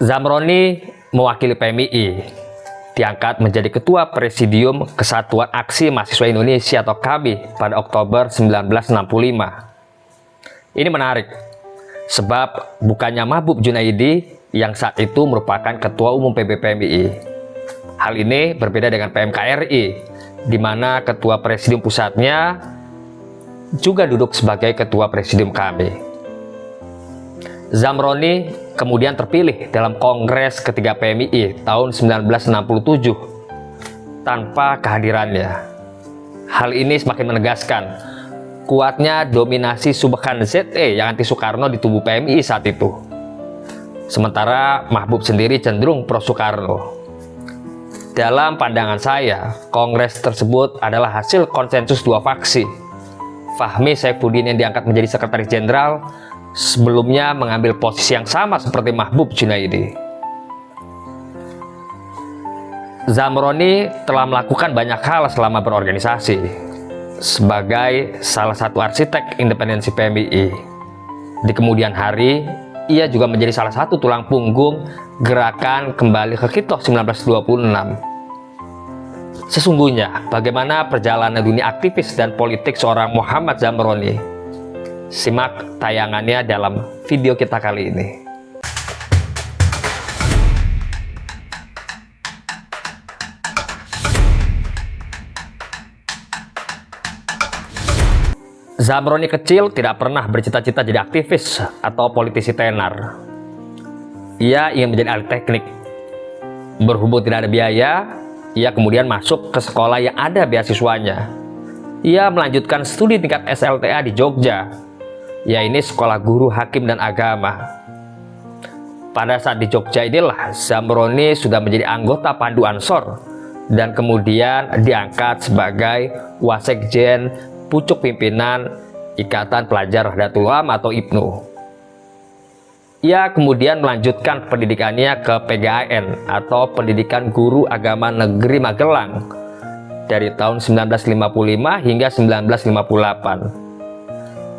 Zamroni mewakili PMII, diangkat menjadi Ketua Presidium Kesatuan Aksi Mahasiswa Indonesia atau KAMI pada Oktober 1965. Ini menarik, sebab bukannya Mahbub Junaidi yang saat itu merupakan Ketua Umum PBPMII. Hal ini berbeda dengan PMKRI, di mana Ketua Presidium Pusatnya juga duduk sebagai Ketua Presidium KAMI. Zamroni kemudian terpilih dalam Kongres ketiga PMII tahun 1967 tanpa kehadirannya. Hal ini semakin menegaskan kuatnya dominasi Subhan ZE yang anti Soekarno di tubuh PMII saat itu. Sementara Mahbub sendiri cenderung pro Soekarno. Dalam pandangan saya, Kongres tersebut adalah hasil konsensus dua faksi. Fahmi Saifuddin yang diangkat menjadi Sekretaris Jenderal sebelumnya mengambil posisi yang sama seperti Mahbub Junaidi. Zamroni telah melakukan banyak hal selama berorganisasi sebagai salah satu arsitek independensi PMII. Di kemudian hari, ia juga menjadi salah satu tulang punggung gerakan kembali ke Kitoh 1926. Sesungguhnya, bagaimana perjalanan dunia aktivis dan politik seorang Muhammad Zamroni? Simak tayangannya dalam video kita kali ini. Zamroni kecil tidak pernah bercita-cita jadi aktivis atau politisi tenar. Ia ingin menjadi ahli teknik. Berhubung tidak ada biaya, ia kemudian masuk ke sekolah yang ada beasiswanya. Ia melanjutkan studi tingkat SLTA di Jogja, yaitu Sekolah Guru Hakim dan Agama. Pada saat di Jogja inilah Zamroni sudah menjadi anggota Pandu Ansor dan kemudian diangkat sebagai Wasekjen Pucuk Pimpinan Ikatan Pelajar Nahdlatul Ulama atau IPNU. Ia kemudian melanjutkan pendidikannya ke PGAN atau Pendidikan Guru Agama Negeri Magelang dari tahun 1955 hingga 1958.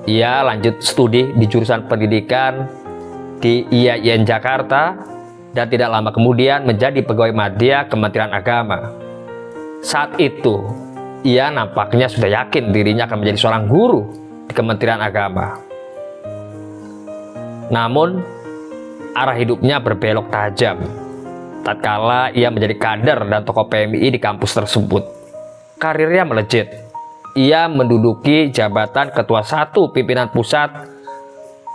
Ia lanjut studi di jurusan pendidikan di IAIN Jakarta dan tidak lama kemudian menjadi pegawai madya Kementerian Agama. Saat itu, ia nampaknya sudah yakin dirinya akan menjadi seorang guru di Kementerian Agama. Namun, arah hidupnya berbelok tajam tatkala ia menjadi kader dan tokoh PMII di kampus tersebut. Karirnya melejit. Ia menduduki jabatan Ketua 1 Pimpinan Pusat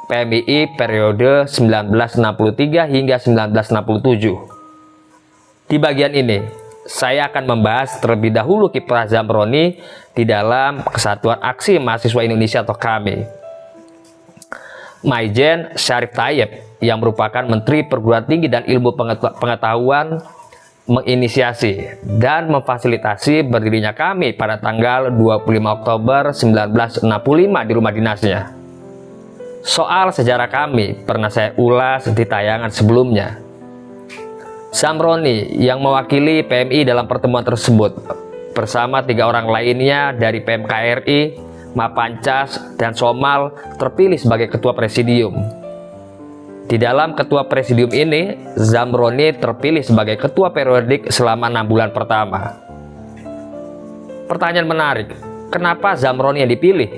PMII periode 1963 hingga 1967. Di bagian ini, saya akan membahas terlebih dahulu kiprah Zamroni di dalam Kesatuan Aksi Mahasiswa Indonesia atau KAMI. Maijen Syarif Tayyip yang merupakan Menteri Perguruan Tinggi dan Ilmu Pengetahuan menginisiasi dan memfasilitasi berdirinya KAMI pada tanggal 25 Oktober 1965 di rumah dinasnya. Soal sejarah KAMI pernah saya ulas di tayangan sebelumnya. Zamroni yang mewakili PMI dalam pertemuan tersebut bersama 3 orang lainnya dari PMKRI, Mapancas, dan Somal terpilih sebagai Ketua Presidium. Di dalam Ketua Presidium ini, Zamroni terpilih sebagai Ketua Periodik selama 6 bulan pertama. Pertanyaan menarik, kenapa Zamroni yang dipilih?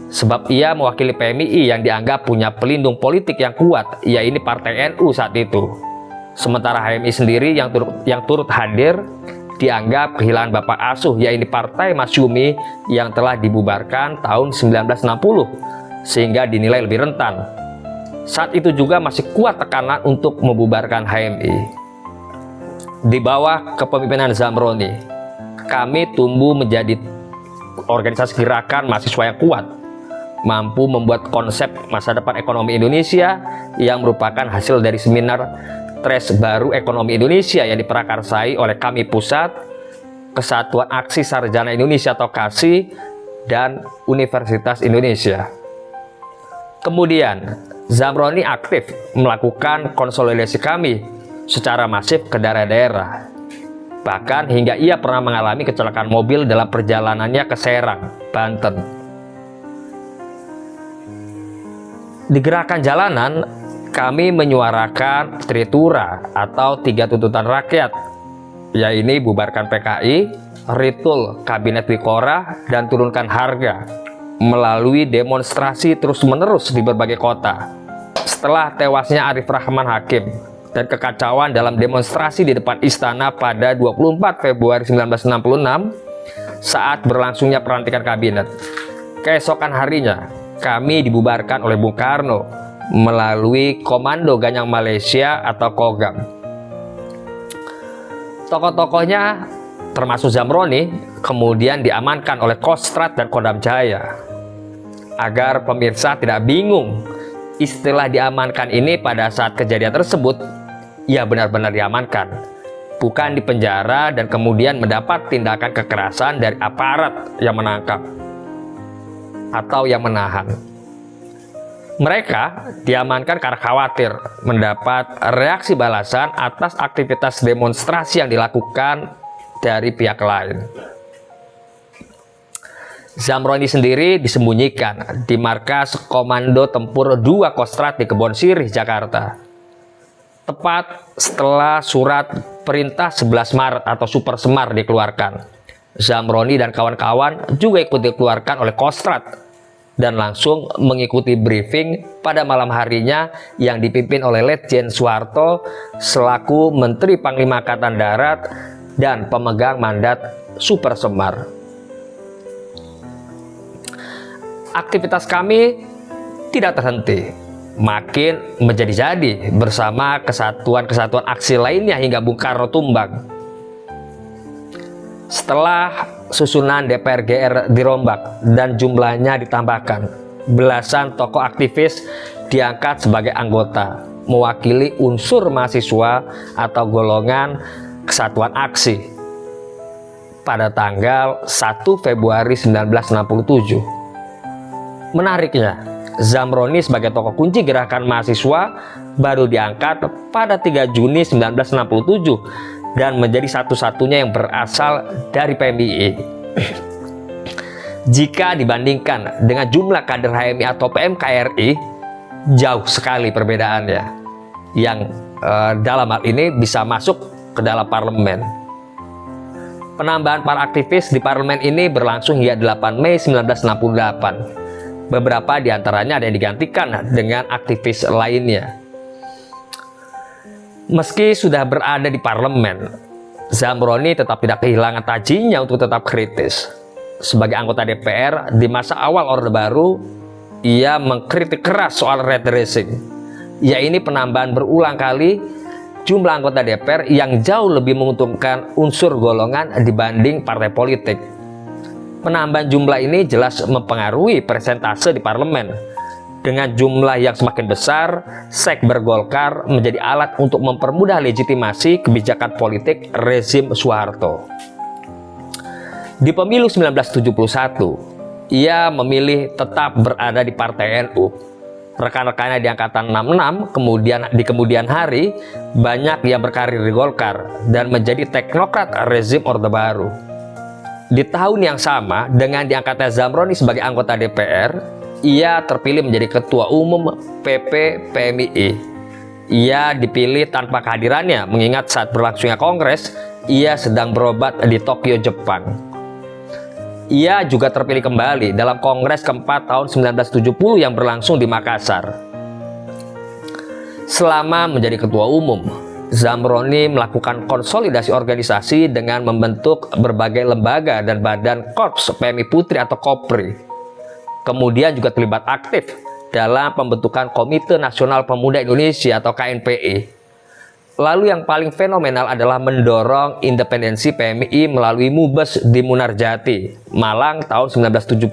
Sebab ia mewakili PMII yang dianggap punya pelindung politik yang kuat, yaitu Partai NU saat itu. Sementara HMI sendiri yang turut hadir dianggap kehilangan bapak asuh, yaitu Partai Masyumi yang telah dibubarkan tahun 1960, sehingga dinilai lebih rentan. Saat itu juga masih kuat tekanan untuk membubarkan HMI. Di bawah kepemimpinan Zamroni, kami tumbuh menjadi organisasi gerakan mahasiswa yang kuat, mampu membuat konsep masa depan ekonomi Indonesia yang merupakan hasil dari seminar Tres Baru Ekonomi Indonesia yang diprakarsai oleh KAMI Pusat, Kesatuan Aksi Sarjana Indonesia atau KASI, dan Universitas Indonesia. Kemudian, Zamroni aktif melakukan konsolidasi KAMI secara masif ke daerah-daerah. Bahkan hingga ia pernah mengalami kecelakaan mobil dalam perjalanannya ke Serang, Banten. Di gerakan jalanan, kami menyuarakan Tritura atau 3 tuntutan rakyat, yaitu bubarkan PKI, retul Kabinet Wikora, dan turunkan harga melalui demonstrasi terus-menerus di berbagai kota. Setelah tewasnya Arif Rahman Hakim dan kekacauan dalam demonstrasi di depan istana pada 24 Februari 1966 saat berlangsungnya pelantikan kabinet, keesokan harinya kami dibubarkan oleh Bung Karno melalui Komando Ganyang Malaysia atau Kogam. Tokoh-tokohnya termasuk Zamroni kemudian diamankan oleh Kostrad dan Kodam Jaya. Agar pemirsa tidak bingung, istilah diamankan ini pada saat kejadian tersebut, ya benar-benar diamankan, bukan dipenjara dan kemudian mendapat tindakan kekerasan dari aparat yang menangkap atau yang menahan. Mereka diamankan karena khawatir mendapat reaksi balasan atas aktivitas demonstrasi yang dilakukan dari pihak lain. Zamroni sendiri disembunyikan di markas Komando Tempur 2 Kostrad di Kebon Sirih, Jakarta. Tepat setelah surat perintah 11 Maret atau Super Semar dikeluarkan, Zamroni dan kawan-kawan juga ikut dikeluarkan oleh Kostrad dan langsung mengikuti briefing pada malam harinya yang dipimpin oleh Letjen Soeharto selaku Menteri Panglima Angkatan Darat dan pemegang mandat Super Semar. Aktivitas kami tidak terhenti, makin menjadi-jadi bersama kesatuan-kesatuan aksi lainnya hingga Bung Karno tumbang. Setelah susunan DPR GR dirombak dan jumlahnya ditambahkan, belasan tokoh aktivis diangkat sebagai anggota mewakili unsur mahasiswa atau golongan kesatuan aksi pada tanggal 1 Februari 1967. Menariknya, Zamroni sebagai tokoh kunci gerakan mahasiswa baru diangkat pada 3 Juni 1967 dan menjadi satu-satunya yang berasal dari PMII. Jika dibandingkan dengan jumlah kader HMI atau PMKRI, jauh sekali perbedaannya, yang dalam hal ini bisa masuk ke dalam parlemen. Penambahan para aktivis di parlemen ini berlangsung hingga 8 Mei 1968. Beberapa diantaranya ada yang digantikan dengan aktivis lainnya. Meski sudah berada di parlemen, Zamroni tetap tidak kehilangan tajinya untuk tetap kritis. Sebagai anggota DPR di masa awal Orde Baru, ia mengkritik keras soal red dressing. Ya, ini penambahan berulang kali jumlah anggota DPR yang jauh lebih menguntungkan unsur golongan dibanding partai politik. Penambahan jumlah ini jelas mempengaruhi persentase di parlemen. Dengan jumlah yang semakin besar, Sekber Golkar menjadi alat untuk mempermudah legitimasi kebijakan politik rezim Soeharto. Di pemilu 1971, ia memilih tetap berada di Partai NU. Rekan-rekannya di Angkatan 66 di kemudian hari banyak yang berkarir di Golkar dan menjadi teknokrat rezim Orde Baru. Di tahun yang sama dengan diangkatnya Zamroni sebagai anggota DPR, ia terpilih menjadi Ketua Umum PP PMII. Ia dipilih tanpa kehadirannya mengingat saat berlangsungnya kongres, ia sedang berobat di Tokyo, Jepang. Ia juga terpilih kembali dalam kongres keempat tahun 1970 yang berlangsung di Makassar. Selama menjadi Ketua Umum, Zamroni melakukan konsolidasi organisasi dengan membentuk berbagai lembaga dan badan Korps PMI Putri atau Kopri. Kemudian juga terlibat aktif dalam pembentukan Komite Nasional Pemuda Indonesia atau KNPI. Lalu yang paling fenomenal adalah mendorong independensi PMI melalui Mubes di Munarjati, Malang tahun 1972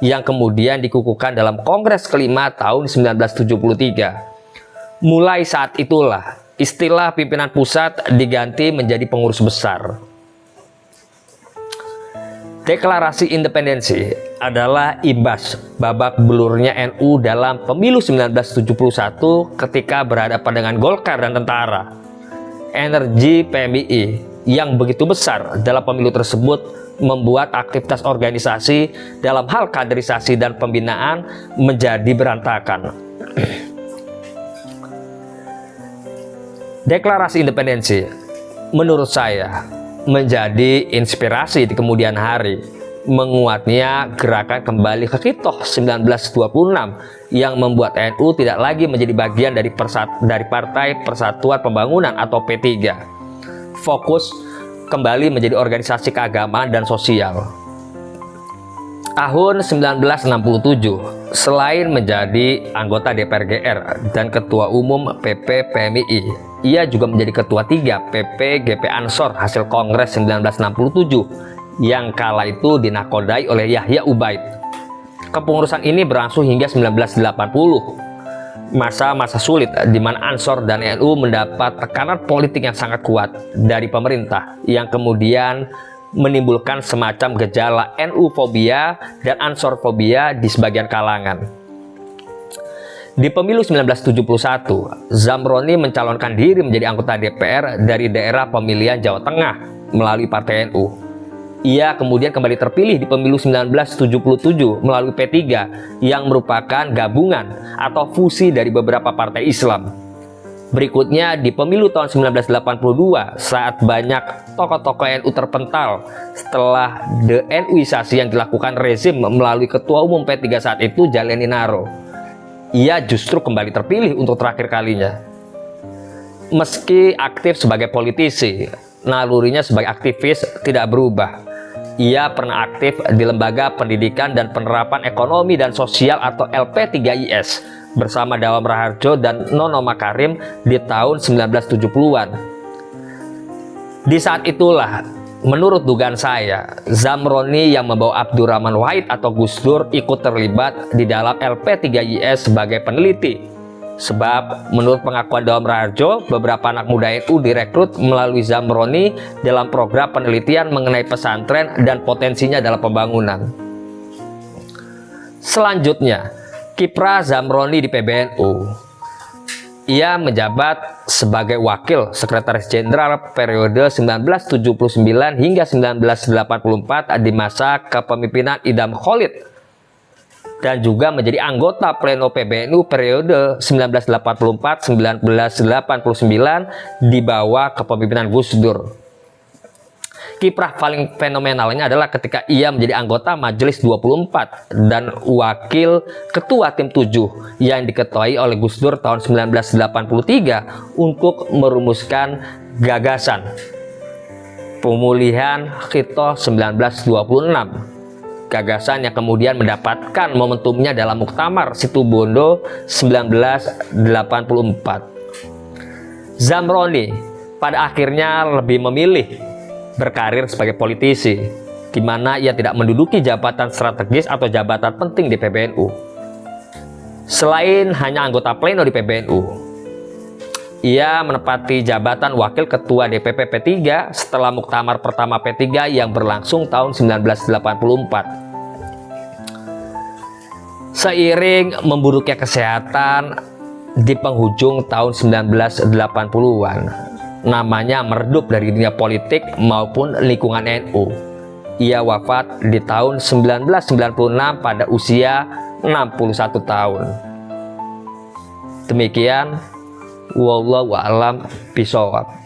yang kemudian dikukuhkan dalam Kongres kelima tahun 1973. Mulai saat itulah istilah pimpinan pusat diganti menjadi pengurus besar. Deklarasi independensi adalah imbas babak belurnya NU dalam pemilu 1971 ketika berhadapan dengan Golkar dan tentara. Energi PMII yang begitu besar dalam pemilu tersebut membuat aktivitas organisasi dalam hal kaderisasi dan pembinaan menjadi berantakan. Deklarasi independensi menurut saya menjadi inspirasi di kemudian hari menguatnya gerakan kembali ke Kitoh 1926 yang membuat NU tidak lagi menjadi bagian dari Partai Persatuan Pembangunan atau P3. Fokus kembali menjadi organisasi keagamaan dan sosial. Tahun 1967, selain menjadi anggota DPR GR dan Ketua Umum PP PMII, ia juga menjadi Ketua 3 PP GP Ansor hasil Kongres 1967 yang kala itu dinakodai oleh Yahya Ubaid. Kepengurusan ini berlangsung hingga 1980, masa-masa sulit di mana Ansor dan NU mendapat tekanan politik yang sangat kuat dari pemerintah yang kemudian menimbulkan semacam gejala NU fobia dan Ansor fobia di sebagian kalangan. Di pemilu 1971, Zamroni mencalonkan diri menjadi anggota DPR dari daerah pemilihan Jawa Tengah melalui Partai NU. Ia kemudian kembali terpilih di pemilu 1977 melalui P3 yang merupakan gabungan atau fusi dari beberapa partai Islam. Berikutnya di pemilu tahun 1982 saat banyak tokoh-tokoh NU terpental setelah de-NUisasi yang dilakukan rezim melalui Ketua Umum P3 saat itu Jaleni Naro. Ia justru kembali terpilih untuk terakhir kalinya. Meski aktif sebagai politisi, nalurinya sebagai aktivis tidak berubah. Ia pernah aktif di Lembaga Pendidikan dan Penerapan Ekonomi dan Sosial atau LP3IS bersama Dawam Raharjo dan Nono Makarim di tahun 1970-an. Di saat itulah, menurut dugaan saya, Zamroni yang membawa Abdurrahman Wahid atau Gus Dur ikut terlibat di dalam LP3IS sebagai peneliti. Sebab menurut pengakuan Dawam Raharjo, beberapa anak muda NU direkrut melalui Zamroni dalam program penelitian mengenai pesantren dan potensinya dalam pembangunan. Selanjutnya, kiprah Zamroni di PBNU. Ia menjabat sebagai Wakil Sekretaris Jenderal periode 1979 hingga 1984 di masa kepemimpinan Idam Khalid dan juga menjadi anggota Pleno PBNU periode 1984-1989 di bawah kepemimpinan Gus Dur. Kiprah paling fenomenalnya adalah ketika ia menjadi anggota Majelis 24 dan Wakil Ketua Tim 7 yang diketuai oleh Gus Dur tahun 1983 untuk merumuskan gagasan pemulihan Kitoh 1926. Gagasan yang kemudian mendapatkan momentumnya dalam Muktamar Situbondo 1984. Zamroni pada akhirnya lebih memilih berkarir sebagai politisi, di mana ia tidak menduduki jabatan strategis atau jabatan penting di PBNU. Selain hanya anggota pleno di PBNU, ia menempati jabatan Wakil Ketua DPP P3 setelah Muktamar pertama P3 yang berlangsung tahun 1984. Seiring memburuknya kesehatan di penghujung tahun 1980-an, namanya meredup dari dunia politik maupun lingkungan NU. Ia wafat di tahun 1996 pada usia 61 tahun. Demikian, wallahu a'lam bishawab.